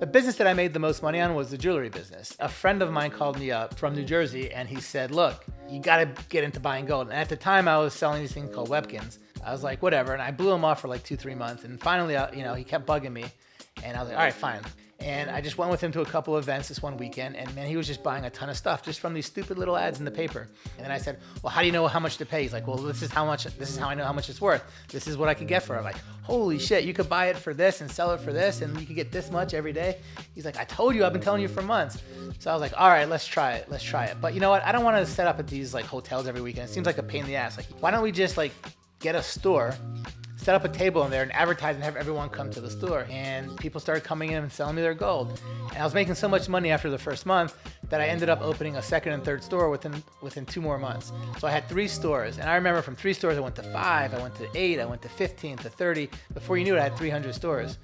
The business that I made the most money on was the jewelry business. A friend of mine called me up from New Jersey and he said, look, you gotta get into buying gold. And at the time I was selling these things called Webkins. I was like, whatever. And I blew him off for like 2-3 months. And finally, he kept bugging me. And I was like, all right, fine. And I just went with him to a couple events this one weekend, and man, he was just buying a ton of stuff just from these stupid little ads in the paper. And then I said, well, how do you know how much to pay? He's like, well, this is how I know how much it's worth. This is what I could get for it. I'm like, holy shit, you could buy it for this and sell it for this, and you could get this much every day. He's like, I told you, I've been telling you for months. So I was like, all right, let's try it. But you know what? I don't want to set up at these like hotels every weekend. It seems like a pain in the ass. Like, why don't we just like get a store, set up a table in there and advertise and have everyone come to the store? And people started coming in and selling me their gold. And I was making so much money after the first month that I ended up opening a second and third store within 2 more months. So I had 3 stores. And I remember from 3 stores, I went to 5, I went to 8, I went to 15, to 30. Before you knew it, I had 300 stores.